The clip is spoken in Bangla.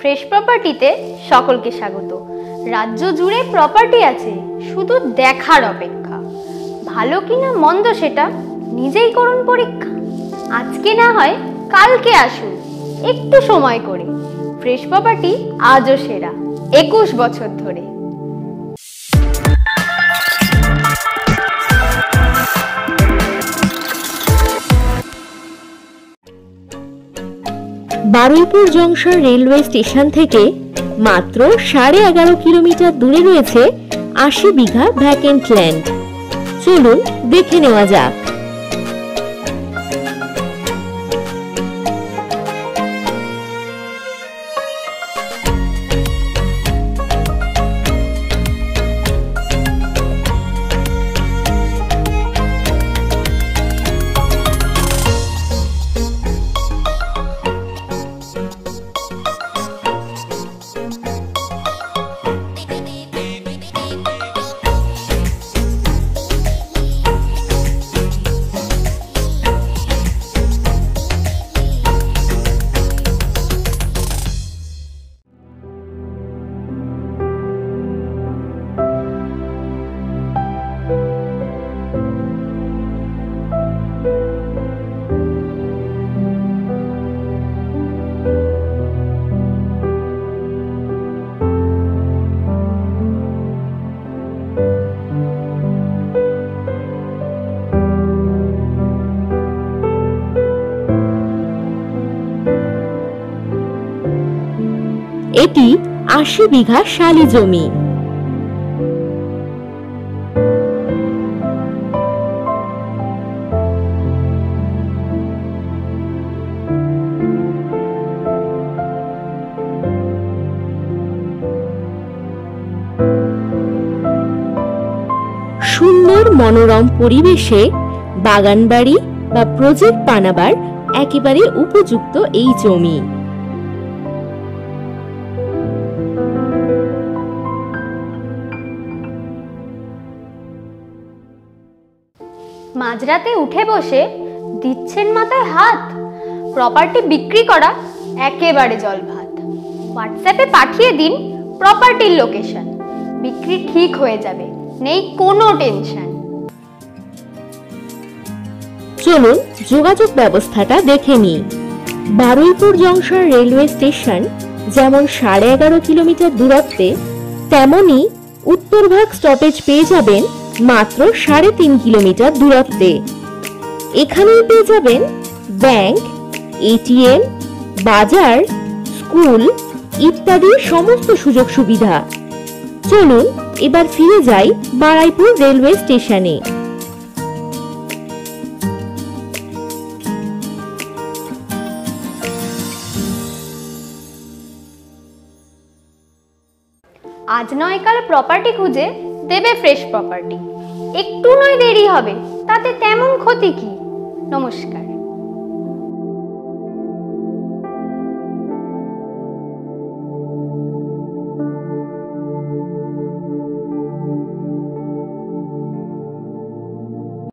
ফ্রেশ প্রপার্টিতে সকলকে স্বাগত। রাজ্য জুড়ে প্রপার্টি আছে, শুধু দেখার অপেক্ষা। ভালো কিনা মন্দ সেটা নিজেই করুন পরীক্ষা। আজকে না হয় কালকে আসুন, একটু সময় করে। ফ্রেশ প্রপার্টি আজও সেরা, 21 বছর ধরে। বারুইপুর জংশন রেলওয়ে স্টেশন থেকে মাত্র 11.5 কিলোমিটার দূরে রয়েছে 80 বিঘা ভ্যাকেন্ট ল্যান্ড। চলুন দেখে নেওয়া যাক। এটি 80 বিঘা শালি জমি। সুন্দর মনোরম পরিবেশে বাগানবাড়ি বা প্রজেক্ট বানাবার একেবারে উপযুক্ত এই জমি। মাঝরাতে উঠে বসে দিচ্ছেন মাথায় হাত, প্রপার্টি বিক্রি করা একেবারে জলভাত। হোয়াটসঅ্যাপে পাঠিয়ে দিন প্রপার্টির লোকেশন, বিক্রি ঠিক হয়ে যাবে, নেই কোনো টেনশন। চলুন যোগাযোগ ব্যবস্থাটা দেখে নিই। বারুইপুর জংশন রেলওয়ে স্টেশন যেমন 11.5 কিলোমিটার দূরত্বে, তেমনি উত্তরভাগ স্টপেজ পেয়ে যাবেন মাত্র 3.5 কিলোমিটার দূরত্বে। এখানেই পেয়ে যাবেন ব্যাংক, এটিএম, বাজার, স্কুল ইত্যাদি সমস্ত সুযোগ সুবিধা। চলুন এবার ফিরে যাই বারুইপুর রেলওয়ে স্টেশনে। আজ নয় কাল প্রপার্টি খুঁজে দেবে ফ্রেশ প্রপার্টি। একটু নয় দেরি হবে, তাতে তেমন ক্ষতি কি? নমস্কার।